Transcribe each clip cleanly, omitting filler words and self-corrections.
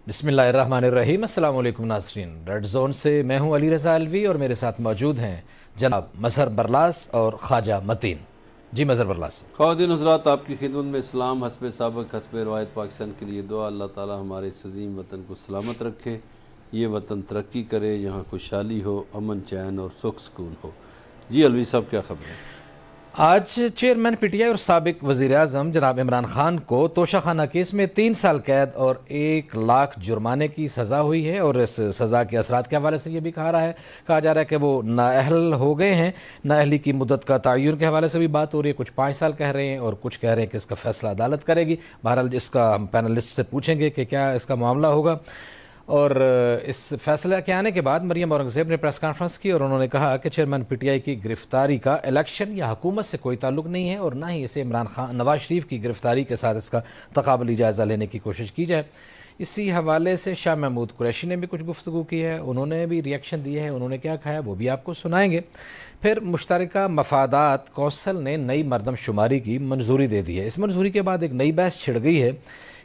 بسم اللہ الرحمن الرحیم۔ السلام علیکم ناظرین، ریڈ زون سے میں ہوں علی رضا الوی اور میرے ساتھ موجود ہیں جناب مظہر برلاس اور خواجہ متین۔ جی مظہر برلاس۔ خواتین حضرات، آپ کی خدمت میں اسلام حسب سابق حسب روایت پاکستان کے لیے دعا۔ اللہ تعالی ہمارے اس عظیم وطن کو سلامت رکھے، یہ وطن ترقی کرے، یہاں خوشحالی ہو، امن چین اور سکھ سکون ہو۔ جی الوی صاحب، کیا خبر ہے؟ آج چیئرمین پی ٹی آئی اور سابق وزیر اعظم جناب عمران خان کو توشہ خانہ کیس میں 3 سال قید اور 1 لاکھ جرمانے کی سزا ہوئی ہے، اور اس سزا کے اثرات کے حوالے سے یہ بھی کہا جا رہا ہے کہ وہ نااہل ہو گئے ہیں۔ نااہلی کی مدت کا تعین کے حوالے سے بھی بات ہو رہی ہے، کچھ 5 سال کہہ رہے ہیں اور کچھ کہہ رہے ہیں کہ اس کا فیصلہ عدالت کرے گی۔ بہرحال اس کا ہم پینلسٹ سے پوچھیں گے کہ کیا اس کا معاملہ ہوگا۔ اور اس فیصلہ کے آنے کے بعد مریم اورنگزیب نے پریس کانفرنس کی اور انہوں نے کہا کہ چیئرمین پی ٹی آئی کی گرفتاری کا الیکشن یا حکومت سے کوئی تعلق نہیں ہے، اور نہ ہی اسے نواز شریف کی گرفتاری کے ساتھ اس کا تقابلی جائزہ لینے کی کوشش کی جائے۔ اسی حوالے سے شاہ محمود قریشی نے بھی کچھ گفتگو کی ہے، انہوں نے بھی ریئیکشن دی ہے، انہوں نے کیا کہا ہے وہ بھی آپ کو سنائیں گے۔ پھر مشترکہ مفادات کونسل نے نئی مردم شماری کی منظوری دے دی ہے۔ اس منظوری کے بعد ایک نئی بحث چھڑ گئی ہے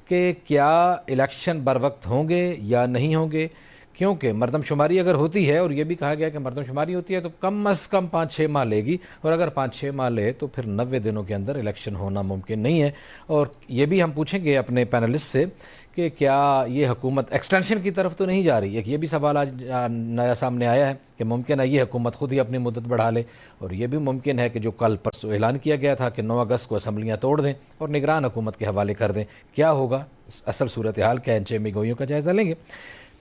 کہ کیا الیکشن بر وقت ہوں گے یا نہیں ہوں گے، کیونکہ مردم شماری اگر ہوتی ہے، اور یہ بھی کہا گیا کہ مردم شماری ہوتی ہے تو کم از کم 5-6 ماہ لے گی، اور اگر 5-6 ماہ لے تو پھر 90 دنوں کے اندر الیکشن ہونا ممکن نہیں ہے۔ اور یہ بھی ہم پوچھیں گے اپنے پینلسٹ سے کہ کیا یہ حکومت ایکسٹینشن کی طرف تو نہیں جا رہی۔ ایک یہ بھی سوال آج نیا سامنے آیا ہے کہ ممکن ہے یہ حکومت خود ہی اپنی مدت بڑھا لے، اور یہ بھی ممکن ہے کہ جو کل پرسوں اعلان کیا گیا تھا کہ 9 اگست کو اسمبلیاں توڑ دیں اور نگران حکومت کے حوالے کر دیں۔ کیا ہوگا، اصل صورتحال کیا ہے، ان چیمی گوئیوں کا جائزہ لیں گے۔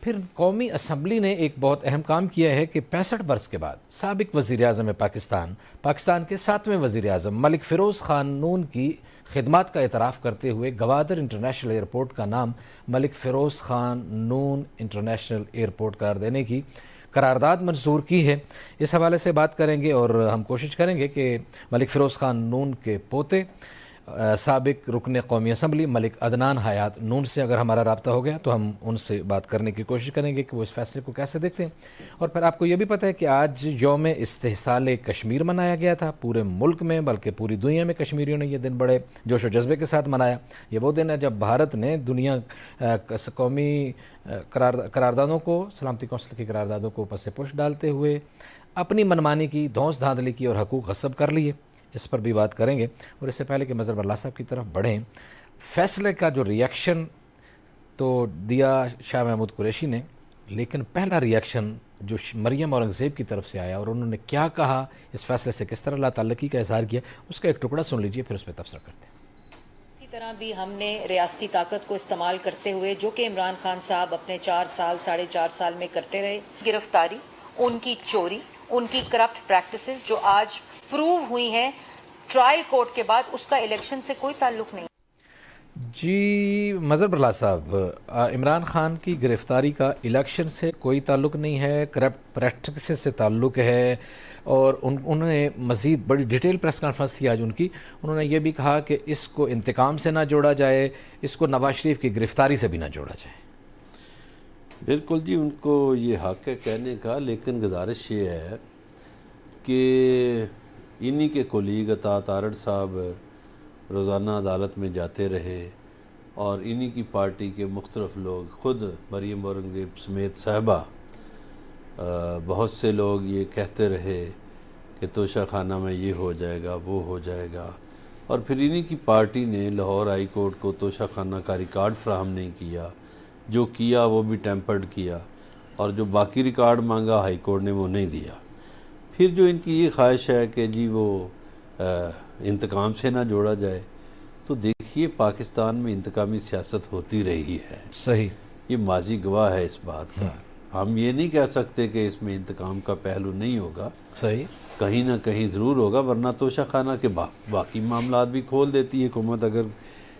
پھر قومی اسمبلی نے ایک بہت اہم کام کیا ہے کہ 65 برس کے بعد سابق وزیر اعظم پاکستان کے 7ویں وزیر اعظم ملک فیروز خان نون کی خدمات کا اعتراف کرتے ہوئے گوادر انٹرنیشنل ایئرپورٹ کا نام ملک فیروز خان نون انٹرنیشنل ایئرپورٹ قرار دینے کی قرارداد منظور کی ہے۔ اس حوالے سے بات کریں گے اور ہم کوشش کریں گے کہ ملک فیروز خان نون کے پوتے سابق رکن قومی اسمبلی ملک عدنان حیات نون سے اگر ہمارا رابطہ ہو گیا تو ہم ان سے بات کرنے کی کوشش کریں گے کہ وہ اس فیصلے کو کیسے دیکھتے ہیں۔ اور پھر آپ کو یہ بھی پتہ ہے کہ آج یوم استحصال کشمیر منایا گیا تھا پورے ملک میں، بلکہ پوری دنیا میں کشمیریوں نے یہ دن بڑے جوش و جذبے کے ساتھ منایا۔ یہ وہ دن ہے جب بھارت نے دنیا قومی قراردادوں کو، سلامتی کونسل کی قراردادوں کو پس پش ڈالتے ہوئے اپنی منمانی کی، دھونس دھاندلی کی اور حقوق غصب کر لیے۔ اس پر بھی بات کریں گے۔ اور اس سے پہلے کہ مظہر برلاس صاحب کی طرف بڑھیں، فیصلے کا جو ریئیکشن تو دیا شاہ محمود قریشی نے، لیکن پہلا ریئیکشن جو مریم اورنگزیب کی طرف سے آیا اور انہوں نے کیا کہا، اس فیصلے سے کس طرح لا تعلقی کا اظہار کیا، اس کا ایک ٹکڑا سن لیجئے، پھر اس پہ تبصرہ کرتے ہیں۔ اسی طرح بھی ہم نے ریاستی طاقت کو استعمال کرتے ہوئے، جو کہ عمران خان صاحب اپنے 4 سال 4.5 سال میں کرتے رہے، گرفتاری، ان کی چوری، ان کی کرپٹ پریکٹسز جو آج پروو ہوئی ہیں ٹرائل کورٹ کے بعد، اس کا الیکشن سے کوئی تعلق نہیں۔ جی مظہر برلاس صاحب، عمران خان کی گرفتاری کا الیکشن سے کوئی تعلق نہیں ہے، کرپٹ پریکٹسز سے تعلق ہے، اور انہوں نے مزید بڑی ڈیٹیل پریس کانفرنس تھی آج ان کی، انہوں نے یہ بھی کہا کہ اس کو انتقام سے نہ جوڑا جائے، اس کو نواز شریف کی گرفتاری سے بھی نہ جوڑا جائے۔ بالکل جی، ان کو یہ حق ہے کہنے کا، لیکن گزارش یہ ہے کہ انہی کے کولیگ عطاۃ آرڑ صاحب روزانہ عدالت میں جاتے رہے، اور انہی کی پارٹی کے مختلف لوگ، خود مریم اورنگزیب سمیت صاحبہ بہت سے لوگ یہ کہتے رہے کہ توشہ خانہ میں یہ ہو جائے گا، وہ ہو جائے گا، اور پھر انہی کی پارٹی نے لاہور ہائی کورٹ کو توشہ خانہ کا ریکارڈ فراہم نہیں کیا، جو کیا وہ بھی ٹیمپرڈ کیا، اور جو باقی ریکارڈ مانگا ہائی کورٹ نے وہ نہیں دیا۔ پھر جو ان کی یہ خواہش ہے کہ جی وہ انتقام سے نہ جوڑا جائے، تو دیکھیے پاکستان میں انتقامی سیاست ہوتی رہی ہے، صحیح، یہ ماضی گواہ ہے اس بات کا۔ ہم یہ نہیں کہہ سکتے کہ اس میں انتقام کا پہلو نہیں ہوگا، صحیح، کہیں نہ کہیں ضرور ہوگا، ورنہ توشہ خانہ کے باقی معاملات بھی کھول دیتی ہے حکومت، اگر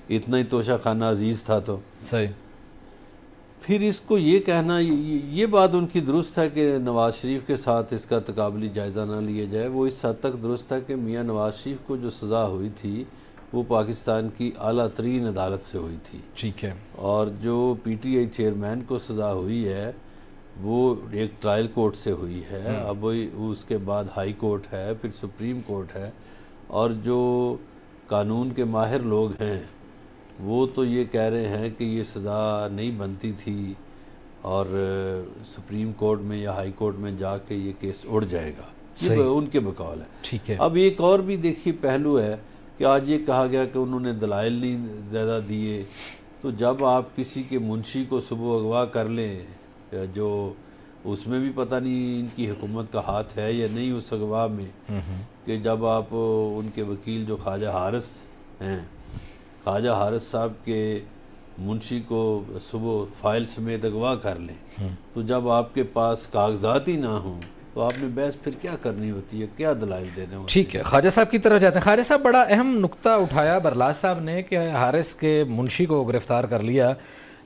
اتنا ہی توشہ خانہ عزیز تھا تو۔ صحیح۔ پھر اس کو یہ کہنا، یہ بات ان کی درست ہے کہ نواز شریف کے ساتھ اس کا تقابلی جائزہ نہ لیا جائے، وہ اس حد تک درست ہے کہ میاں نواز شریف کو جو سزا ہوئی تھی وہ پاکستان کی اعلیٰ ترین عدالت سے ہوئی تھی، ٹھیک ہے، اور جو پی ٹی آئی چیئرمین کو سزا ہوئی ہے وہ ایک ٹرائل کورٹ سے ہوئی ہے، اب اس کے بعد ہائی کورٹ ہے، پھر سپریم کورٹ ہے، اور جو قانون کے ماہر لوگ ہیں وہ تو یہ کہہ رہے ہیں کہ یہ سزا نہیں بنتی تھی اور سپریم کورٹ میں یا ہائی کورٹ میں جا کے یہ کیس اڑ جائے گا، یہ ان کے بقول ہے۔ ٹھیک ہے، اب ایک اور بھی دیکھیے پہلو ہے کہ آج یہ کہا گیا کہ انہوں نے دلائل نہیں زیادہ دیے، تو جب آپ کسی کے منشی کو صبح اغوا کر لیں، جو اس میں بھی پتہ نہیں ان کی حکومت کا ہاتھ ہے یا نہیں اس اغوا میں، کہ جب آپ ان کے وکیل جو خواجہ حارث ہیں، خواجہ حارث صاحب کے منشی کو صبح فائل سمیت اغوا کر لیں، تو جب آپ کے پاس کاغذات ہی نہ ہوں تو آپ نے بحث پھر کیا کرنی ہوتی ہے، کیا دلائل دینے ہوتے ہیں؟ ٹھیک ہے، خواجہ صاحب کی طرف جاتے ہیں۔ خواجہ صاحب بڑا اہم نقطہ اٹھایا برلاس صاحب نے کہ حارث کے منشی کو گرفتار کر لیا،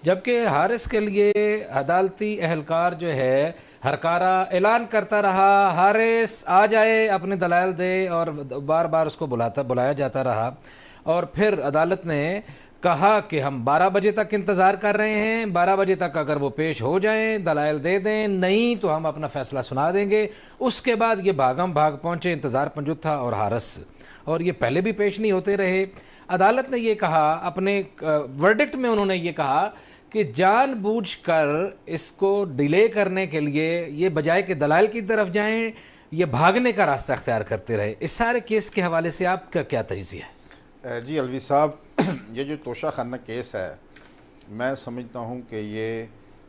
جبکہ حارث کے لیے عدالتی اہلکار جو ہے ہر کارہ اعلان کرتا رہا حارث آ جائے اپنے دلائل دے، اور بار بار اس کو بلایا جاتا رہا، اور پھر عدالت نے کہا کہ ہم 12 بجے تک انتظار کر رہے ہیں، 12 بجے تک اگر وہ پیش ہو جائیں دلائل دے دیں، نہیں تو ہم اپنا فیصلہ سنا دیں گے۔ اس کے بعد یہ بھاگم بھاگ پہنچے، انتظار پنجت تھا اور حارث، اور یہ پہلے بھی پیش نہیں ہوتے رہے۔ عدالت نے یہ کہا، اپنے ورڈکٹ میں انہوں نے یہ کہا کہ جان بوجھ کر اس کو ڈیلے کرنے کے لیے یہ بجائے کہ دلائل کی طرف جائیں یہ بھاگنے کا راستہ اختیار کرتے رہے۔ اس سارے کیس کے حوالے سے آپ کا کیا تجزیہ ہے؟ جی الوی صاحب، یہ جو توشہ خانہ کیس ہے، میں سمجھتا ہوں کہ یہ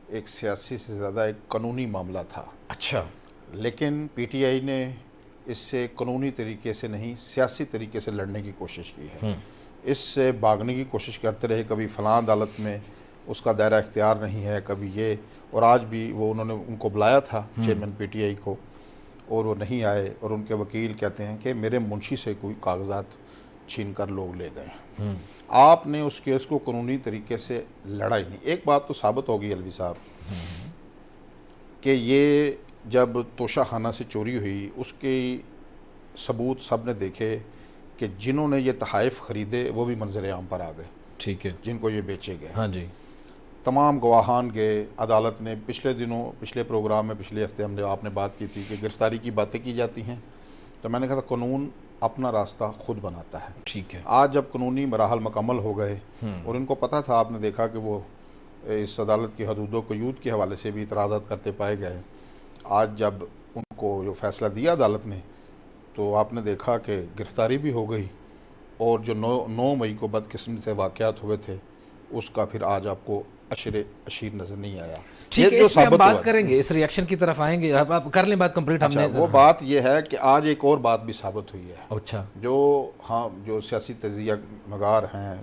ایک سیاسی سے زیادہ ایک قانونی معاملہ تھا۔ اچھا، لیکن پی ٹی آئی نے اس سے قانونی طریقے سے نہیں سیاسی طریقے سے لڑنے کی کوشش کی ہے، اس سے بھاگنے کی کوشش کرتے رہے، کبھی فلاں عدالت میں اس کا دائرہ اختیار نہیں ہے، کبھی یہ، اور آج بھی انہوں نے ان کو بلایا تھا چیئرمین پی ٹی آئی کو، اور وہ نہیں آئے، اور ان کے وکیل کہتے ہیں کہ میرے منشی سے کوئی کاغذات چھین کر لوگ لے گئے۔ آپ نے اس کیس کو قانونی طریقے سے لڑا ہی نہیں۔ ایک بات تو ثابت ہوگی الوی صاحب کہ یہ جب توشہ خانہ سے چوری ہوئی، اس کے ثبوت سب نے دیکھے کہ جنہوں نے یہ تحائف خریدے وہ بھی منظر عام پر آ گئے، ٹھیک ہے، جن کو یہ بیچے گئے۔ ہاں جی، تمام گواہان گئے۔ عدالت نے پچھلے پروگرام میں پچھلے ہفتے ہم نے آپ نے بات کی تھی کہ گرفتاری کی باتیں کی جاتی ہیں، تو میں نے کہا تھا قانون اپنا راستہ خود بناتا ہے۔ ٹھیک ہے، آج جب قانونی مراحل مکمل ہو گئے اور ان کو پتہ تھا، آپ نے دیکھا کہ وہ اس عدالت کی حدود و قیود کے حوالے سے بھی اعتراضات کرتے پائے گئے، آج جب ان کو جو فیصلہ دیا عدالت نے تو آپ نے دیکھا کہ گرفتاری بھی ہو گئی، اور جو 9 مئی کو بدقسمتی سے واقعات ہوئے تھے اس کا پھر آج آپ کو اشیر نظر نہیں آیا۔ ٹھیک ہے، اس پہ ہم بات کریں گے، اس ریاکشن کی طرف آئیں گے، آپ کر لیں بات کمپلیٹ۔ ہم نے وہ بات یہ ہے کہ آج ایک اور بات بھی ثابت ہوئی ہے، اچھا، جو سیاسی تجزیہ نگار ہیں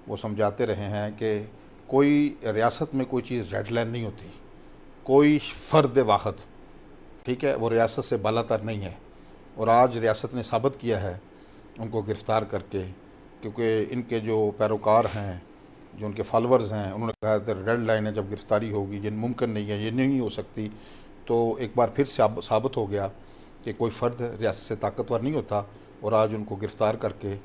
وہ سمجھاتے رہے ہیں کہ کوئی ریاست میں کوئی چیز ریڈ لائن نہیں ہوتی، کوئی فرد واحد، ٹھیک ہے، وہ ریاست سے بالا تر نہیں ہے، اور آج ریاست نے ثابت کیا ہے ان کو گرفتار کر کے، کیونکہ ان کے جو پیروکار ہیں، جو ان کے فالورز ہیں، انہوں نے کہا کہ ریڈ لائن ہے، جب گرفتاری ہوگی جن ممکن نہیں ہے، یہ نہیں ہو سکتی، تو ایک بار پھر ثابت ہو گیا کہ کوئی فرد ریاست سے طاقتور نہیں ہوتا، اور آج ان کو گرفتار کر کے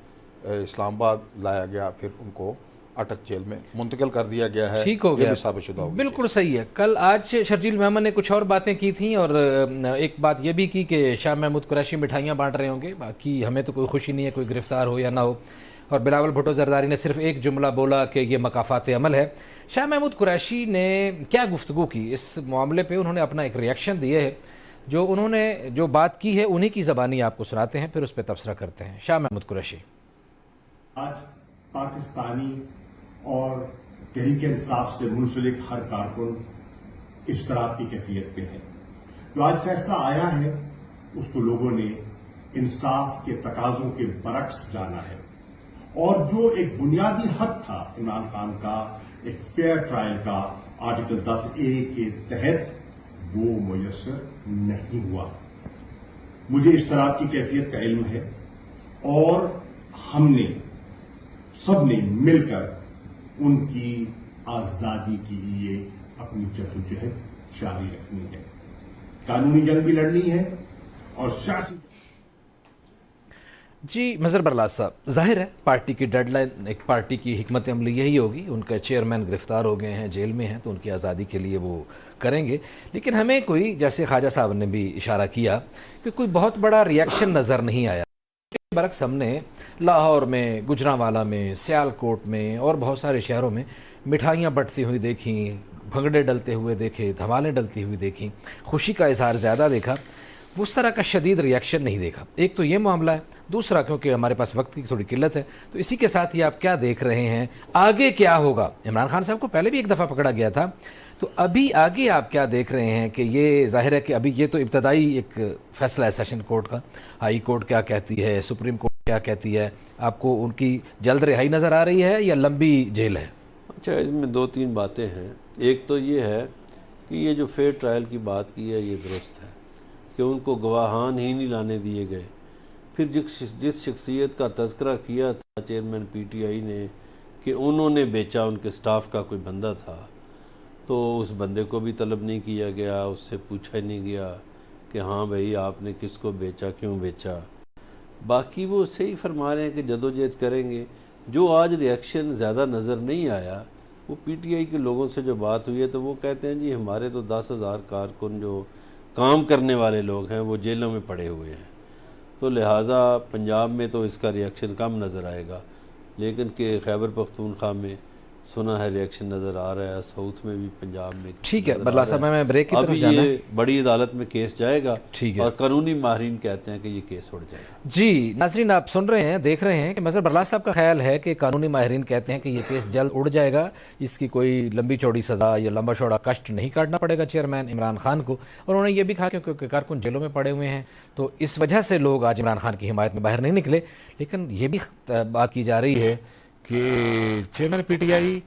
اسلام آباد لایا گیا، پھر ان کو اٹک جیل میں منتقل کر دیا گیا ہے۔ ٹھیک ہو گیا، یہ بھی ثابت شدہ ہوگی۔ بالکل صحیح ہے۔ کل آج شرجیل محمد نے کچھ اور باتیں کی تھیں، اور ایک بات یہ بھی کی کہ شاہ محمود قریشی مٹھائیاں بانٹ رہے ہوں گے، باقی ہمیں تو کوئی خوشی نہیں ہے کوئی گرفتار ہو یا نہ ہو، اور بلاول بھٹو زرداری نے صرف ایک جملہ بولا کہ یہ مکافات عمل ہے۔ شاہ محمود قریشی نے کیا گفتگو کی اس معاملے پہ؟ انہوں نے اپنا ایک ریاکشن دیے ہے، جو انہوں نے جو بات کی ہے انہی کی زبانی آپ کو سناتے ہیں، پھر اس پہ تبصرہ کرتے ہیں۔ شاہ محمود قریشی: آج پاکستانی اور تحریک انصاف سے منسلک ہر کارکن اشتراک کی کیفیت پہ ہے۔ جو آج فیصلہ آیا ہے اس کو لوگوں نے انصاف کے تقاضوں کے برعکس جانا ہے، اور جو ایک بنیادی حق تھا عمران خان کا ایک فیئر ٹرائل کا آرٹیکل 10A کے تحت، وہ میسر نہیں ہوا۔ مجھے اشتراک کی کیفیت کا علم ہے، اور ہم نے سب نے مل کر ان کی آزادی کے لیے اپنی جدوجہد جاری رکھنی ہے، قانونی جنگ بھی لڑنی ہے اور سیاسی۔ جی مظہر برلاس صاحب، ظاہر ہے پارٹی کی ڈیڈ لائن، ایک پارٹی کی حکمت عملی یہی ہوگی، ان کا چیئرمین گرفتار ہو گئے ہیں، جیل میں ہیں، تو ان کی آزادی کے لیے وہ کریں گے، لیکن ہمیں کوئی، جیسے خواجہ صاحب نے بھی اشارہ کیا، کہ کوئی بہت بڑا ریاکشن نظر نہیں آیا۔ برعکس ہم نے لاہور میں، گجرانوالا میں، سیالکوٹ میں اور بہت سارے شہروں میں مٹھائیاں بٹتی ہوئی دیکھیں، بھنگڑے ڈلتے ہوئے دیکھے، دھمالیں ڈلتی ہوئی دیکھیں، خوشی کا اظہار زیادہ دیکھا، اس طرح کا شدید ریاکشن نہیں دیکھا۔ ایک تو یہ معاملہ ہے، دوسرا کیونکہ ہمارے پاس وقت کی تھوڑی قلت ہے، تو اسی کے ساتھ ہی آپ کیا دیکھ رہے ہیں، آگے کیا ہوگا؟ عمران خان صاحب کو پہلے بھی ایک دفعہ پکڑا گیا تھا، تو ابھی آگے آپ کیا دیکھ رہے ہیں کہ یہ ظاہر ہے کہ ابھی یہ تو ابتدائی ایک فیصلہ ہے سیشن کورٹ کا، ہائی کورٹ کیا کہتی ہے، سپریم کورٹ کیا کہتی ہے، آپ کو ان کی جلد رہائی نظر آ رہی ہے یا لمبی جیل ہے؟ اچھا، اس میں دو تین باتیں ہیں۔ ایک تو یہ ہے کہ یہ جو فیئر ٹرائل کی بات کی ہے یہ درست ہے کہ ان کو گواہان ہی نہیں لانے دیے گئے۔ پھر جس شخصیت کا تذکرہ کیا تھا چیئرمین پی ٹی آئی نے کہ انہوں نے بیچا، ان کے سٹاف کا کوئی بندہ تھا، تو اس بندے کو بھی طلب نہیں کیا گیا، اس سے پوچھا ہی نہیں گیا کہ ہاں بھائی آپ نے کس کو بیچا، کیوں بیچا۔ باقی وہ صحیح فرما رہے ہیں کہ جدوجہد کریں گے۔ جو آج ریاکشن زیادہ نظر نہیں آیا وہ پی ٹی آئی کے لوگوں سے جو بات ہوئی ہے تو وہ کہتے ہیں جی ہمارے تو 10,000 کارکن جو کام کرنے والے لوگ ہیں وہ جیلوں میں پڑے ہوئے ہیں، تو لہٰذا پنجاب میں تو اس کا ریاکشن کم نظر آئے گا، لیکن کہ خیبر پختونخوا میں سنا ہے ریاکشن نظر آ رہا ہے، ساؤتھ میں بھی، پنجاب میں ٹھیک ہے برلا صاحب، میں بریک کی طرف اب جانا ہے۔ یہ بڑی عدالت میں کیس جائے گا ٹھیک ہے، اور قانونی ماہرین کہتے ہیں کہ یہ کیس اڑ جائے گا۔ جی ناظرین آپ سن رہے ہیں، دیکھ رہے ہیں کہ مظہر برلا صاحب کا خیال ہے کہ قانونی ماہرین کہتے ہیں کہ یہ کیس جلد اڑ جائے گا، اس کی کوئی لمبی چوڑی سزا یا لمبا چوڑا کشٹ نہیں کاٹنا پڑے گا چیئرمین عمران خان کو، اور انہوں نے یہ بھی کہا کہ کیونکہ کارکن جیلوں میں پڑے ہوئے ہیں تو اس وجہ سے لوگ آج عمران خان کی حمایت میں باہر نہیں نکلے۔ لیکن یہ بھی بات کی جا رہی ہے کہ چیئرمین پی ٹی آئی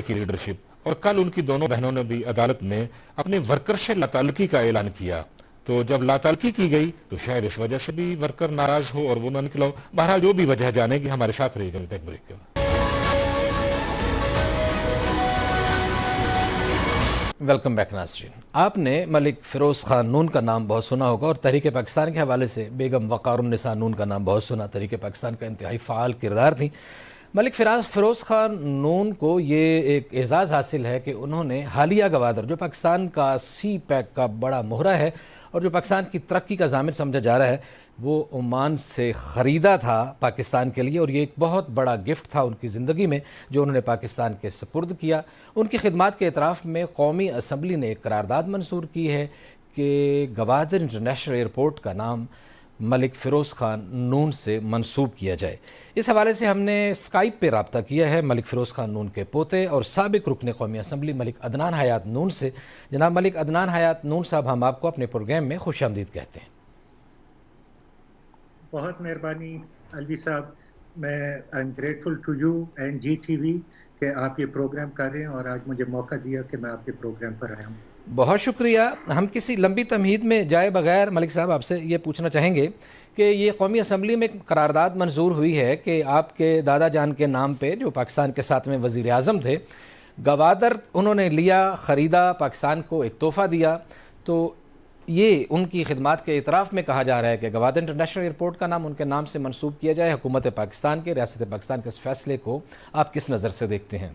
کی لیڈرشپ اور کل ان کی دونوں بہنوں نے بھی عدالت میں اپنے ورکر سے لاتعلقی کا اعلان کیا، تو جب لاتعلقی کی گئی تو شاید اس وجہ سے بھی ورکر ناراض ہو اور وہ نہ نکلا ہو۔ بہرحال جو بھی وجہ جانے گی، ہمارے ساتھ رہے گا بریک کے بعد۔ ویلکم بیک ناظرین، آپ نے ملک فیروز خان نون کا نام بہت سنا ہوگا اور تحریک پاکستان کے حوالے سے بیگم وقار النساء نون کا نام بہت سنا، تحریک پاکستان کا انتہائی فعال کردار تھی۔ ملک فیروز خان نون کو یہ ایک اعزاز حاصل ہے کہ انہوں نے حالیہ گوادر جو پاکستان کا سی پیک کا بڑا مہرہ ہے اور جو پاکستان کی ترقی کا ضامن سمجھا جا رہا ہے، وہ عمان سے خریدا تھا پاکستان کے لیے، اور یہ ایک بہت بڑا گفٹ تھا ان کی زندگی میں جو انہوں نے پاکستان کے سپرد کیا۔ ان کی خدمات کے اعتراف میں قومی اسمبلی نے ایک قرارداد منظور کی ہے کہ گوادر انٹرنیشنل ایئرپورٹ کا نام ملک فیروز خان نون سے منسوب کیا جائے۔ اس حوالے سے ہم نے اسکائپ پہ رابطہ کیا ہے ملک فیروز خان نون کے پوتے اور سابق رکن قومی اسمبلی ملک عدنان حیات نون سے۔ جناب ملک عدنان حیات نون صاحب، ہم آپ کو اپنے پروگرام میں خوش آمدید کہتے ہیں۔ بہت مہربانی الوی صاحب، میں I am grateful to you and G T V کہ آپ یہ پروگرام کر رہے ہیں اور آج مجھے موقع دیا کہ میں آپ کے پروگرام پر آیا ہوں۔ بہت شکریہ۔ ہم کسی لمبی تمہید میں جائے بغیر ملک صاحب آپ سے یہ پوچھنا چاہیں گے کہ یہ قومی اسمبلی میں قرارداد منظور ہوئی ہے کہ آپ کے دادا جان کے نام پہ، جو پاکستان کے 7ویں وزیر اعظم تھے، گوادر انہوں نے لیا، خریدا، پاکستان کو ایک تحفہ دیا، تو یہ ان کی خدمات کے اعتراف میں کہا جا رہا ہے کہ گوادر انٹرنیشنل ایئرپورٹ کا نام ان کے نام سے منسوب کیا جائے۔ حکومت پاکستان کے، ریاست پاکستان کے اس فیصلے کو آپ کس نظر سے دیکھتے ہیں؟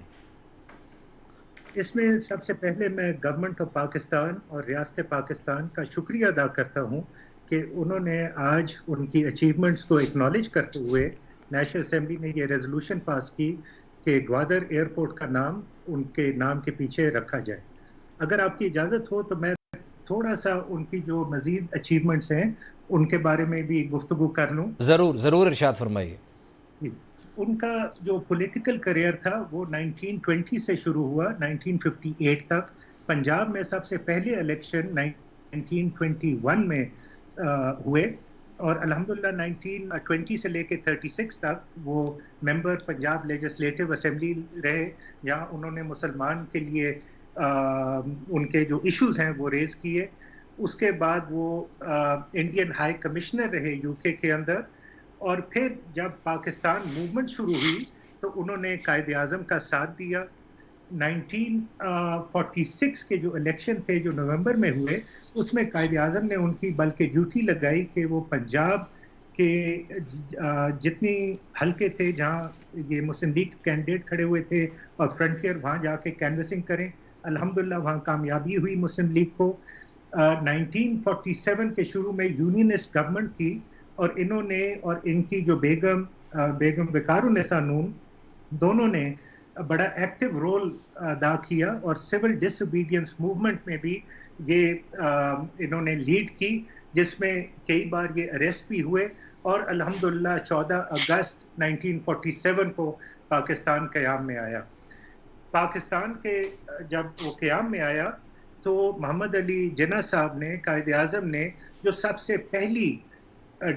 اس میں سب سے پہلے میں گورنمنٹ آف پاکستان اور ریاست پاکستان کا شکریہ ادا کرتا ہوں کہ انہوں نے آج ان کی اچیومنٹس کو اکنالج کرتے ہوئے نیشنل اسمبلی نے یہ ریزولوشن پاس کی کہ گوادر ایئرپورٹ کا نام ان کے نام کے پیچھے رکھا جائے۔ اگر آپ کی اجازت ہو تو میں تھوڑا سا ان کی جو مزید اچیومنٹس ہیں ان کے بارے میں بھی گفتگو کر لوں۔ ضرور ارشاد فرمائیے۔ ان کا جو پولیٹیکل کریئر تھا وہ 1920 سے شروع ہوا 1958 تک۔ پنجاب میں سب سے پہلے الیکشن 1921 میں ہوئے اور الحمدللہ 1920 سے لے کے 36 تک وہ ممبر پنجاب لیجسلیٹو اسمبلی رہے، جہاں انہوں نے مسلمان کے لیے ان کے جو ایشوز ہیں وہ ریز کیے۔ اس کے بعد وہ انڈین ہائی کمشنر رہے یو کے اندر، اور پھر جب پاکستان موومنٹ شروع ہوئی تو انہوں نے قائد اعظم کا ساتھ دیا۔ 1946 کے جو الیکشن تھے جو نومبر میں ہوئے، اس میں قائد اعظم نے ان کی بلکہ ڈیوٹی لگائی کہ وہ پنجاب کے جتنی حلقے تھے جہاں یہ مسلم لیگ کینڈیڈیٹ کھڑے ہوئے تھے اور فرنٹیئر وہاں جا کے کینوسنگ کریں۔ الحمدللہ وہاں کامیابی ہوئی مسلم لیگ کو۔ 1947 کے شروع میں یونینسٹ گورنمنٹ تھی اور انہوں نے اور ان کی جو بیگم وقارالنساء نون دونوں نے بڑا ایکٹیو رول ادا کیا اور سول ڈس اوبیڈینس موومنٹ میں بھی یہ انہوں نے لیڈ کی، جس میں کئی بار یہ اریسٹ بھی ہوئے اور الحمدللہ 14 اگست 1947 کو پاکستان قیام میں آیا۔ پاکستان کے جب وہ قیام میں آیا تو محمد علی جناح صاحب نے، قائد اعظم نے، جو سب سے پہلی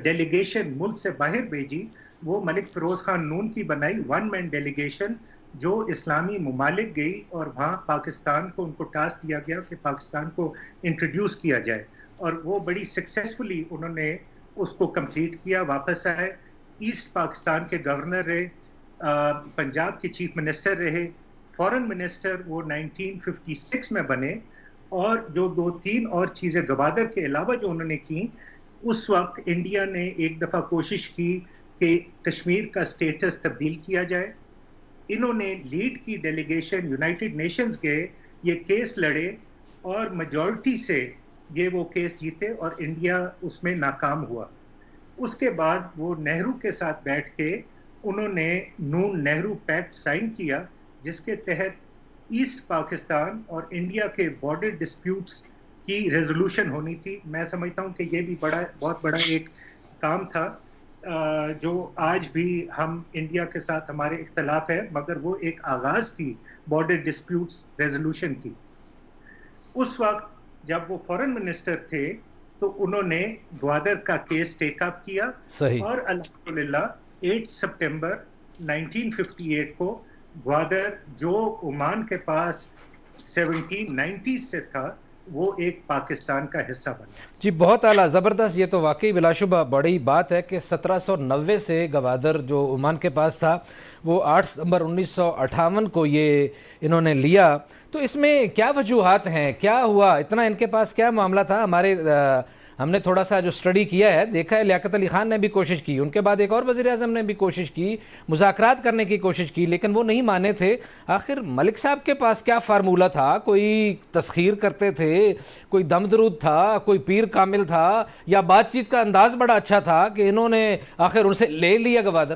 ڈیلیگیشن ملک سے باہر بھیجی وہ ملک فیروز خان نون کی بنائی 1 مین ڈیلیگیشن، جو اسلامی ممالک گئی اور وہاں پاکستان کو ان کو ٹاسک دیا گیا کہ پاکستان کو انٹروڈیوس کیا جائے، اور وہ بڑی سکسیسفلی انہوں نے اس کو کمپلیٹ کیا، واپس آئے، ایسٹ پاکستان کے گورنر رہے، پنجاب کے چیف منسٹر رہے، فورن منسٹر وہ 1956 میں بنے، اور جو 2-3 اور چیزیں گوادر کے علاوہ جو انہوں نے کی، اس وقت انڈیا نے ایک دفعہ کوشش کی کہ کشمیر کا سٹیٹس تبدیل کیا جائے۔ انہوں نے لیڈ کی ڈیلیگیشن یونائٹڈ نیشنز گئے، یہ کیس لڑے اور میجورٹی سے یہ وہ کیس جیتے اور انڈیا اس میں ناکام ہوا۔ اس کے بعد وہ نہرو کے ساتھ بیٹھ کے انہوں نے نون نہرو پیکٹ سائن کیا، جس کے تحت ایسٹ پاکستان اور انڈیا کے بارڈر ڈسپیوٹس کی ریزولوشن ہونی تھی۔ میں سمجھتا ہوں کہ یہ بھی بہت بڑا ایک کام تھا، جو آج بھی ہم انڈیا کے ساتھ ہمارے اختلاف ہے، مگر وہ ایک آغاز تھی بارڈر ڈسپیوٹس ریزولوشن کی۔ اس وقت جب وہ فورن منسٹر تھے تو انہوں نے گوادر کا کیس ٹیک اپ کیا، اور الحمدللہ 8 سپٹمبر 1958 کو گوادر جو عمان کے پاس 1790 سے تھا وہ ایک پاکستان کا حصہ بنا۔ جی بہت اعلیٰ، زبردست۔ یہ تو واقعی بلا شبہ بڑی بات ہے کہ 1790 سے گوادر جو عمان کے پاس تھا وہ 8 ستمبر 1958 کو یہ انہوں نے لیا۔ تو اس میں کیا وجوہات ہیں، کیا ہوا، اتنا ان کے پاس کیا معاملہ تھا؟ ہم نے تھوڑا سا جو سٹڈی کیا ہے دیکھا ہے، لیاقت علی خان نے بھی کوشش کی، ان کے بعد ایک اور وزیر اعظم نے بھی کوشش کی، مذاکرات کرنے کی کوشش کی، لیکن وہ نہیں مانے تھے۔ آخر ملک صاحب کے پاس کیا فارمولہ تھا؟ کوئی تسخیر کرتے تھے، کوئی دم درود تھا، کوئی پیر کامل تھا، یا بات چیت کا انداز بڑا اچھا تھا کہ انہوں نے آخر ان سے لے لیا گوادر؟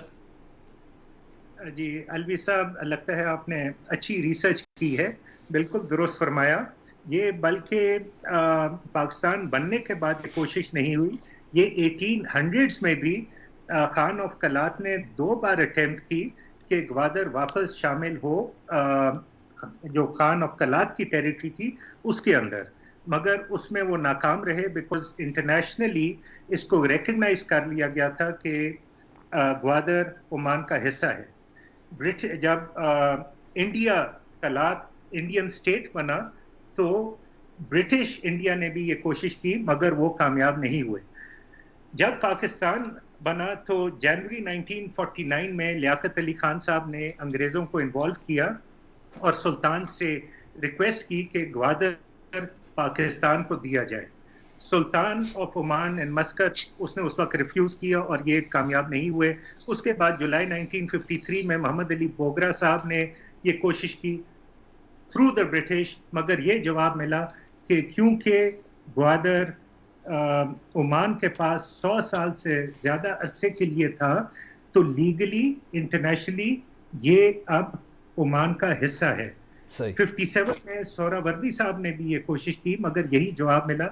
جی الوی صاحب، لگتا ہے آپ نے اچھی ریسرچ کی ہے، بالکل درست فرمایا۔ یہ بلکہ پاکستان بننے کے بعد یہ کوشش نہیں ہوئی، یہ 1800s میں بھی خان آف کلات نے 2 بار اٹیمپٹ کی کہ گوادر واپس شامل ہو جو خان آف کلات کی ٹیریٹری تھی اس کے اندر، مگر اس میں وہ ناکام رہے، بیکاز انٹرنیشنلی اس کو ریکگنائز کر لیا گیا تھا کہ گوادر عمان کا حصہ ہے۔ جب انڈیا کلات انڈین سٹیٹ بنا تو برٹش انڈیا نے بھی یہ کوشش کی، مگر وہ کامیاب نہیں ہوئے۔ جب پاکستان بنا تو جنوری 1949 میں لیاقت علی خان صاحب نے انگریزوں کو انوالو کیا اور سلطان سے ریکویسٹ کی کہ گوادر پاکستان کو دیا جائے۔ سلطان آف عمان اینڈ مسقط اس نے اس وقت ریفیوز کیا اور یہ کامیاب نہیں ہوئے۔ اس کے بعد جولائی 1953 میں محمد علی بوگرا صاحب نے یہ کوشش کی تھرو دا برٹش، مگر یہ جواب ملا کہ کیونکہ گوادر عمان کے پاس 100 سال سے زیادہ عرصے کے لیے تھا تو لیگلی انٹرنیشنلی یہ اب عمان کا حصہ ہے۔ 57 میں سہرا وردی صاحب نے بھی یہ کوشش کی، مگر یہی جواب ملا۔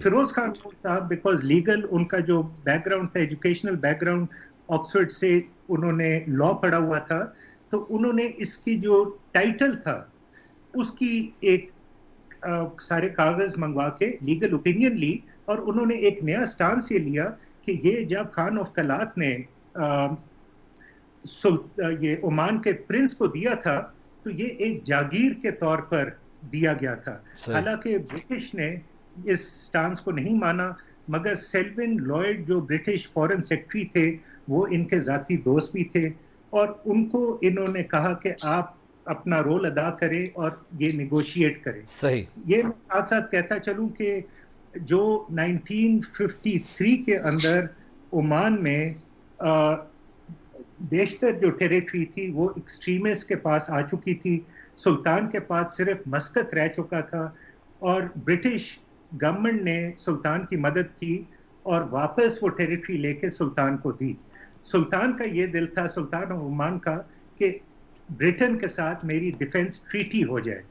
فیروز خان صاحب بیکاز لیگل ان کا جو بیک گراؤنڈ تھا، ایجوکیشنل بیک گراؤنڈ آکسفورڈ سے انہوں نے لا پڑھا ہوا تھا، تو انہوں نے اس کی جو ٹائٹل تھا اس کی ایک سارے کاغذ منگوا کے لیگل اوپینین لی، اور انہوں نے ایک نیا سٹانس یہ لیا کہ یہ جب خان آف کلات نے یہ عمان کے پرنس کو دیا تھا تو یہ ایک جاگیر کے طور پر دیا گیا تھا۔ حالانکہ برٹش نے اس سٹانس کو نہیں مانا، مگر سیلون لوئڈ جو برٹش فورن سیکرٹری تھے وہ ان کے ذاتی دوست بھی تھے، اور ان کو انہوں نے کہا کہ آپ اپنا رول ادا کریں اور یہ نیگوشیٹ کریں۔ صحیح۔ یہ میں ساتھ ساتھ کہتا چلوں کہ جو 1953 کے اندر عمان میں بیشتر جو ٹیریٹری تھی وہ ایکسٹریمسٹ کے پاس آ چکی تھی، سلطان کے پاس صرف مسقط رہ چکا تھا، اور برٹش گورنمنٹ نے سلطان کی مدد کی اور واپس وہ ٹیریٹری لے کے سلطان کو دی. سلطان کا یہ دل تھا، سلطان عمان کا، کہ برٹن کے ساتھ میری ڈیفنس ٹریٹی ہو جائے.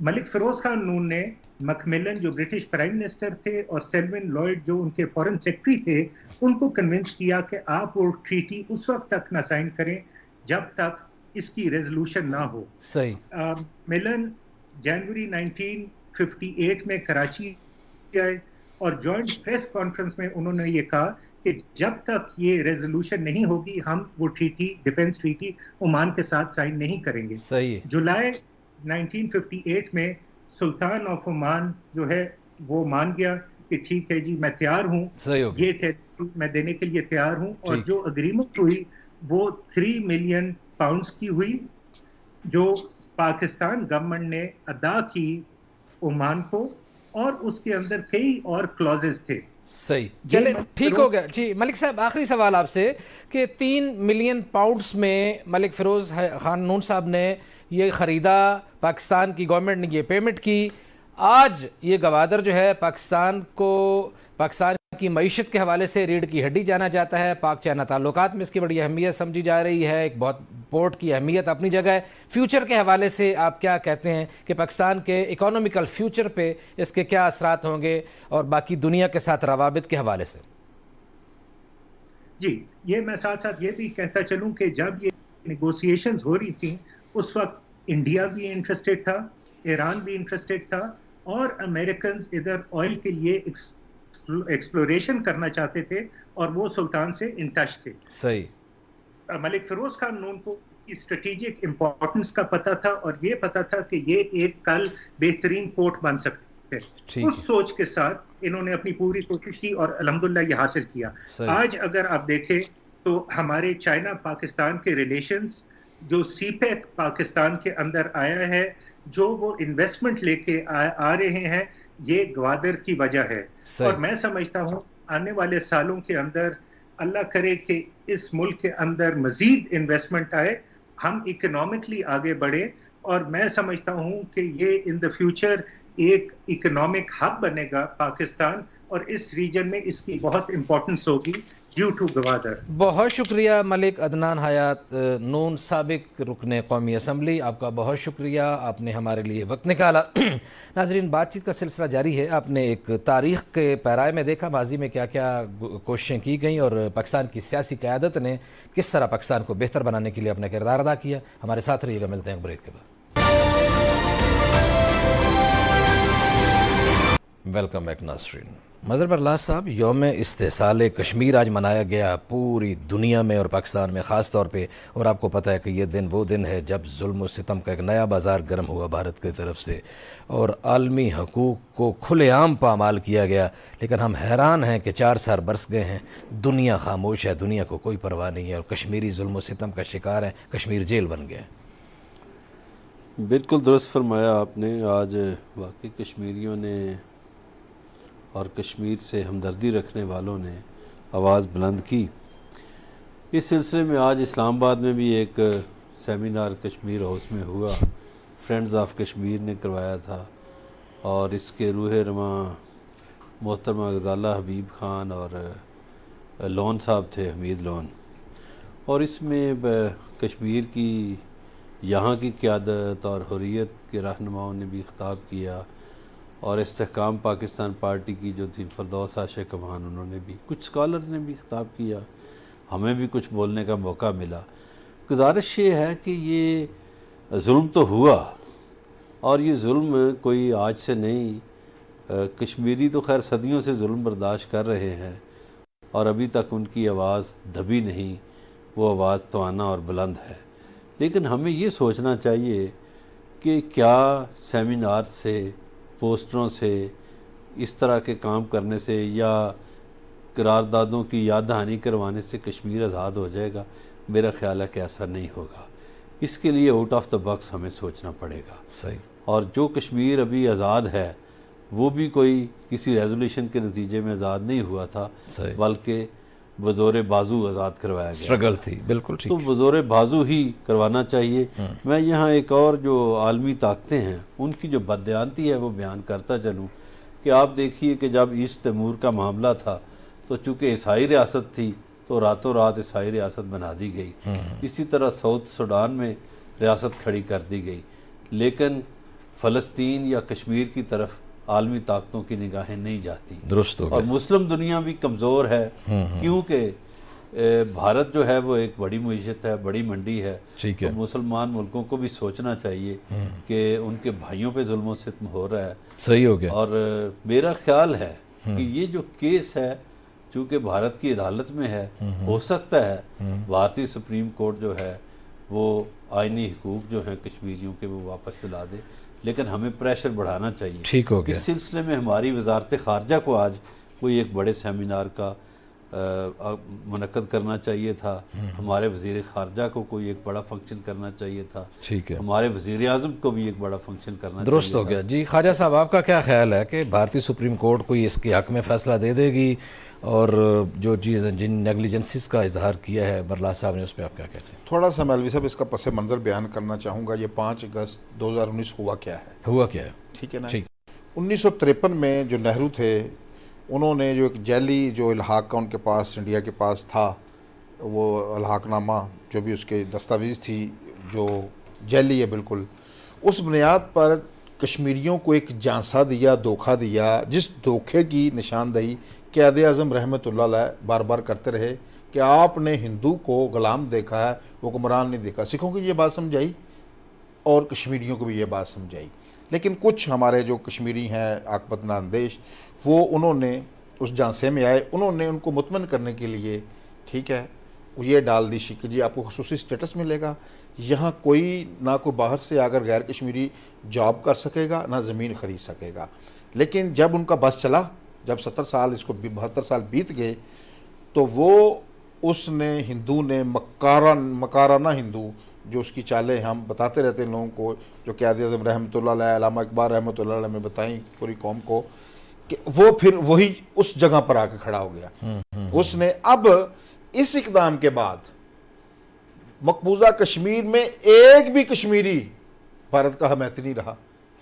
ملک فیروز خان نون نے مکملن جو برٹش پرائم منسٹر تھے اور سیلون لوئڈ جو ان کے فورن سیکرٹری تھے، ان کو کنونس کیا کہ آپ وہ ٹریٹی اس وقت تک نہ سائن کریں جب تک اس کی ریزولوشن نہ ہو. صحیح. ملن جنوری 1958 میں کراچی آئے اور جوائنٹ پریس کانفرنس میں انہوں نے یہ کہا کہ جب تک یہ ریزولوشن نہیں ہوگی ہم وہ ٹریٹی، ڈیفنس ٹریٹی عمان کے ساتھ سائن نہیں کریں گے. صحیح. جولائی 1958 میں سلطان آف عمان جو ہے وہ مان گیا کہ ٹھیک ہے جی میں تیار ہوں، یہ ٹریٹی میں دینے کے لیے تیار ہوں. اور جو اگریمنٹ ہوئی وہ 3 ملین پاؤنڈز کی ہوئی جو پاکستان گورنمنٹ نے ادا کی عمان کو، اور اس کے اندر کئی اور کلوزز تھے. صحیح. چلے ٹھیک ہو گیا. جی ملک صاحب، آخری سوال آپ سے کہ 3 ملین پاؤنڈز میں ملک فیروز خان نون صاحب نے یہ خریدا، پاکستان کی گورنمنٹ نے یہ پیمنٹ کی. آج یہ گوادر جو ہے پاکستان کی معیشت کے حوالے سے ریڑھ کی ہڈی جانا جاتا ہے. پاک چائنا تعلقات میں اس کی بڑی اہمیت سمجھی جا رہی ہے. ایک بہت پورٹ کی اہمیت اپنی جگہ ہے. فیوچر کے حوالے سے آپ کیا کہتے ہیں کہ پاکستان کے اکانومیکل فیوچر پہ اس کے کیا اثرات ہوں گے اور باقی دنیا کے ساتھ روابط کے حوالے سے؟ جی یہ میں ساتھ ساتھ یہ بھی کہتا چلوں کہ جب یہ نیگوسیشنز ہو رہی تھیں اس وقت انڈیا بھی انٹرسٹڈ تھا، ایران بھی انٹرسٹڈ تھا، اور امریکنز ادھر آئل کے لیے ایکسپلوریشن کرنا چاہتے تھے اور وہ سلطان سے ان ٹچ تھے. صحیح. ملک فیروز خان نون کو کی اسٹریٹجک امپورٹنس کا پتہ تھا اور یہ پتہ تھا کہ یہ ایک کل بہترین پورٹ بن سکتے ہیں. اس سوچ کے ساتھ انہوں نے اپنی پوری کوشش کی اور الحمدللہ یہ حاصل کیا. آج اگر آپ دیکھیں تو ہمارے چائنا پاکستان کے ریلیشنز، جو سی پیک پاکستان کے اندر آیا ہے، جو وہ انویسٹمنٹ لے کے آ رہے ہیں، یہ گوادر کی وجہ ہے. اور میں سمجھتا ہوں آنے والے سالوں کے اندر اللہ کرے کہ اس ملک کے اندر مزید انویسٹمنٹ آئے، ہم اکنامکلی آگے بڑھے، اور میں سمجھتا ہوں کہ یہ ان دا فیوچر ایک اکنامک ہب بنے گا پاکستان، اور اس ریجن میں اس کی بہت امپورٹنس ہوگی ڈیو ٹو گوادر. بہت شکریہ ملک عدنان حیات نون، سابق رکن قومی اسمبلی، آپ کا بہت شکریہ، آپ نے ہمارے لیے وقت نکالا. ناظرین، بات چیت کا سلسلہ جاری ہے. آپ نے ایک تاریخ کے پیرائے میں دیکھا ماضی میں کیا کیا کوششیں کی گئیں اور پاکستان کی سیاسی قیادت نے کس طرح پاکستان کو بہتر بنانے کے لیے اپنا کردار ادا کیا. ہمارے ساتھ رہیے گا، ملتے ہیں بریک کے بعد. ویلکم بیک ناظرین. مظہر برلاس صاحب، یوم استحصال کشمیر آج منایا گیا پوری دنیا میں اور پاکستان میں خاص طور پہ، اور آپ کو پتہ ہے کہ یہ دن وہ دن ہے جب ظلم و ستم کا ایک نیا بازار گرم ہوا بھارت کی طرف سے اور عالمی حقوق کو کھلے عام پامال کیا گیا. لیکن ہم حیران ہیں کہ 4 سال برس گئے ہیں، دنیا خاموش ہے، دنیا کو کوئی پرواہ نہیں ہے، اور کشمیری ظلم و ستم کا شکار ہیں. کشمیر جیل بن گیا. بالکل درست فرمایا آپ نے. آج واقعی کشمیریوں نے اور کشمیر سے ہمدردی رکھنے والوں نے آواز بلند کی. اس سلسلے میں آج اسلام آباد میں بھی ایک سیمینار کشمیر ہاؤس میں ہوا، فرینڈز آف کشمیر نے کروایا تھا، اور اس کے روح رواں محترمہ غزالہ حبیب خان اور لون صاحب تھے، حمید لون. اور اس میں کشمیر کی یہاں کی قیادت اور حریت کے رہنماؤں نے بھی خطاب کیا، اور استحکام پاکستان پارٹی کی جو تھی فردوس عاشق کمان، انہوں نے بھی، کچھ سکالرز نے بھی خطاب کیا، ہمیں بھی کچھ بولنے کا موقع ملا. گزارش یہ ہے کہ یہ ظلم تو ہوا، اور یہ ظلم کوئی آج سے نہیں، کشمیری تو خیر صدیوں سے ظلم برداشت کر رہے ہیں اور ابھی تک ان کی آواز دبی نہیں، وہ آواز توانا اور بلند ہے. لیکن ہمیں یہ سوچنا چاہیے کہ کیا سیمینار سے، پوسٹروں سے، اس طرح کے کام کرنے سے یا قراردادوں کی یاد دہانی کروانے سے کشمیر آزاد ہو جائے گا؟ میرا خیال ہے کہ ایسا نہیں ہوگا. اس کے لیے آؤٹ آف دا باکس ہمیں سوچنا پڑے گا. صحیح. اور جو کشمیر ابھی آزاد ہے وہ بھی کوئی کسی ریزولوشن کے نتیجے میں آزاد نہیں ہوا تھا، بلکہ بزور بازو آزاد کروایا گیا، اسٹرگل تھی. بالکل ٹھیک. تو بزور بازو ہی کروانا چاہیے. میں یہاں ایک اور جو عالمی طاقتیں ہیں ان کی جو بددیانتی ہے وہ بیان کرتا چلوں کہ آپ دیکھیے کہ جب ایسٹ تیمور کا معاملہ تھا تو تو چونکہ عیسائی ریاست تھی تو راتوں رات عیسائی ریاست بنا دی گئی. اسی طرح ساؤتھ سوڈان میں ریاست کھڑی کر دی گئی. لیکن فلسطین یا کشمیر کی طرف عالمی طاقتوں کی نگاہیں نہیں جاتی. درست ہو اور گیا. مسلم دنیا بھی کمزور ہے کیونکہ بھارت جو ہے وہ ایک بڑی معیشت ہے, بڑی منڈی ہے. ٹھیک ہے. تو مسلمان ملکوں کو بھی سوچنا چاہیے کہ ان کے بھائیوں پہ ظلم و ستم ہو رہا ہے. صحیح ہو گیا. اور میرا خیال ہے کہ یہ جو کیس ہے چونکہ بھارت کی عدالت میں ہے, ہو سکتا ہے بھارتی سپریم کورٹ جو ہے وہ آئینی حقوق جو ہیں کشمیریوں کے وہ واپس دلا دے. لیکن ہمیں پریشر بڑھانا چاہیے. ٹھیک ہو گیا. اس سلسلے میں ہماری وزارت خارجہ کو آج کوئی ایک بڑے سیمینار کا منعقد کرنا چاہیے تھا. ہمارے وزیر خارجہ کو کوئی ایک بڑا فنکشن کرنا چاہیے تھا. ٹھیک ہے. ہمارے وزیر اعظم کو بھی ایک بڑا فنکشن کرنا چاہیے. درست ہو گیا. جی خواجہ صاحب, آپ کا کیا خیال ہے کہ بھارتی سپریم کورٹ کوئی اس کے حق میں فیصلہ دے دے گی, اور جو چیز جن نیگلیجنسز کا اظہار کیا ہے برلاس صاحب نے, اس پہ آپ کیا کہتے ہیں؟ تھوڑا سا مولوی صاحب اس کا پس منظر بیان کرنا چاہوں گا. یہ 5 اگست 2019 ہوا کیا ہے؟ ہوا کیا ہے؟ ٹھیک ہے نا. ٹھیک. 1953 میں جو نہرو تھے انہوں نے جو ایک جعلی جو الحاق کا ان کے پاس انڈیا کے پاس تھا, وہ الحاق نامہ جو بھی اس کے دستاویز تھی جو جعلی ہے بالکل, اس بنیاد پر کشمیریوں کو ایک جھانسا دیا, دھوکہ دیا, جس دھوکے کی نشاندہی قائد اعظم رحمۃ اللہ علیہ بار بار کرتے رہے کہ آپ نے ہندو کو غلام دیکھا ہے, حکمران نہیں دیکھا. سکھوں کو یہ بات سمجھائی اور کشمیریوں کو بھی یہ بات سمجھائی. لیکن کچھ ہمارے جو کشمیری ہیں عاقبت اندیش, وہ انہوں نے اس جھانسے میں آئے, انہوں نے ان کو مطمئن کرنے کے لیے ٹھیک ہے یہ ڈال دی کہ جی آپ کو خصوصی سٹیٹس ملے گا, یہاں کوئی نہ کوئی باہر سے اگر غیر کشمیری جاب کر سکے گا نہ زمین خرید سکے گا. لیکن جب ان کا بس چلا, جب 70 سال اس کو 72 سال بیت گئے, تو وہ اس نے ہندو نے مکارانہ ہندو جو اس کی چالیں ہم بتاتے رہتے ہیں لوگوں کو, جو قائد اعظم رحمۃ اللہ علیہ, علامہ اقبال رحمۃ اللہ علیہ میں بتائیں پوری قوم کو, کہ وہ پھر وہی اس جگہ پر آ کے کھڑا ہو گیا. اس نے اب اس اقدام کے بعد مقبوضہ کشمیر میں ایک بھی کشمیری بھارت کا حمایتی نہیں رہا.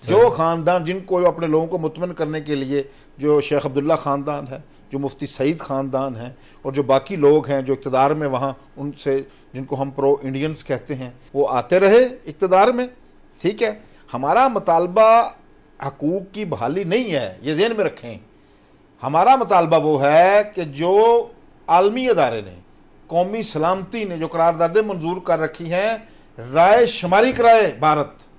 جو خاندان جن کو اپنے لوگوں کو مطمئن کرنے کے لیے, جو شیخ عبداللہ خاندان ہے, جو مفتی سعید خاندان ہیں, اور جو باقی لوگ ہیں جو اقتدار میں وہاں ان سے جن کو ہم پرو انڈینز کہتے ہیں, وہ آتے رہے اقتدار میں. ٹھیک ہے, ہمارا مطالبہ حقوق کی بحالی نہیں ہے, یہ ذہن میں رکھیں. ہمارا مطالبہ وہ ہے کہ جو عالمی ادارے نے, قومی سلامتی نے جو قراردادیں منظور کر رکھی ہیں, رائے شماری کرائے بھارت,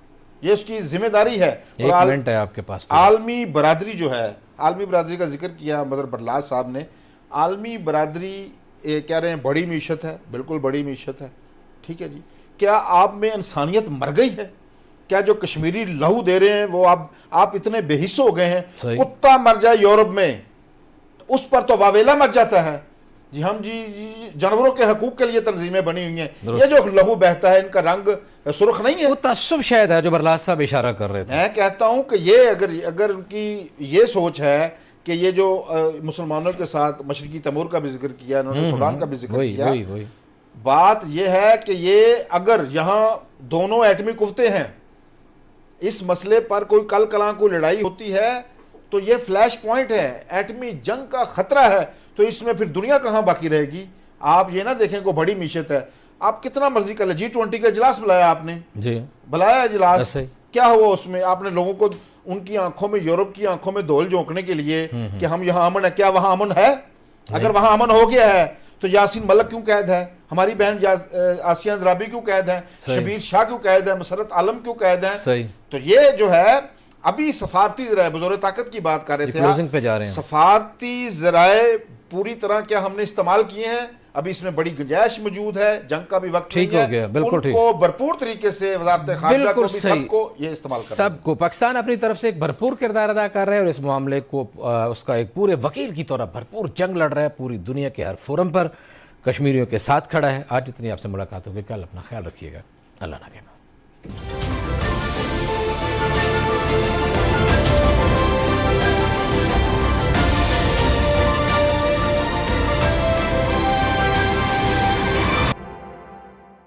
یہ اس کی ذمہ داری ہے. ایک منٹ ہے آپ کے پاس. عالمی برادری جو ہے, عالمی برادری کا ذکر کیا مدر برلاس صاحب نے. عالمی برادری کہہ رہے ہیں بڑی معیشت ہے, بالکل بڑی معیشت ہے. ٹھیک ہے جی, کیا آپ میں انسانیت مر گئی ہے؟ کیا جو کشمیری لہو دے رہے ہیں وہ آپ اتنے بے حس ہو گئے ہیں؟ کتا مر جائے یورپ میں اس پر تو واویلا مچ جاتا ہے. جی ہم جی جانوروں کے حقوق کے لیے تنظیمیں بنی ہوئی ہیں, یہ جو لہو بہتا ہے ان کا رنگ سرخ نہیں ہے. وہ تعصب شاید ہے جو برلاس صاحب اشارہ کر رہے تھے. میں کہتا ہوں کہ یہ اگر ان کی یہ سوچ ہے کہ یہ جو مسلمانوں کے ساتھ مشرقی تیمور کا بھی ذکر کیا, انہوں نے سوڈان کا بھی ذکر کیا, بات یہ ہے کہ یہ اگر یہاں دونوں ایٹمی قوتیں ہیں, اس مسئلے پر کوئی کل کلاں کوئی لڑائی ہوتی ہے تو یہ فلیش پوائنٹ ہے, ایٹمی جنگ کا خطرہ ہے, تو اس میں پھر دنیا کہاں باقی رہے گی. آپ یہ نہ دیکھیں کوئی بڑی معیشت ہے, آپ کتنا مرضی کر لیں. G20 کا اجلاس بلایا آپ نے, جی بلایا اجلاس, کیا ہوا اس میں؟ آپ نے لوگوں کو ان کی آنکھوں میں, یورپ کی آنکھوں میں دھول جھونکنے کے لیے کہ ہم یہاں امن ہے. کیا وہاں امن ہے؟ اگر وہاں امن ہو گیا ہے تو یاسین ملک کیوں قید ہے, ہماری بہن آسیہ اندرابی کیوں قید ہیں, شبیر شاہ کیوں قید ہیں, مسرت عالم کیوں قید ہیں؟ تو یہ جو ہے ابھی سفارتی ذرائع, بزرگ طاقت کی بات کر رہے تھے, سفارتی ذرائع پوری طرح کیا ہم نے استعمال کیے ہیں؟ ابھی اس میں بڑی گنجائش موجود ہے, جنگ کا بھی وقت نہیں ہے, ان کو بھرپور طریقے سے وزارت خارجہ کو بھی سب کو یہ استعمال کرنا ہے. سب کو پاکستان اپنی طرف سے ایک بھرپور کردار ادا کر رہا ہے, اور اس معاملے کو اس کا ایک پورے وکیل کی طرح بھرپور جنگ لڑ رہا ہے, پوری دنیا کے ہر فورم پر کشمیریوں کے ساتھ کھڑا ہے. آج اتنی آپ سے ملاقات ہوگی, کل اپنا خیال رکھیے گا. اللہ نگہبان.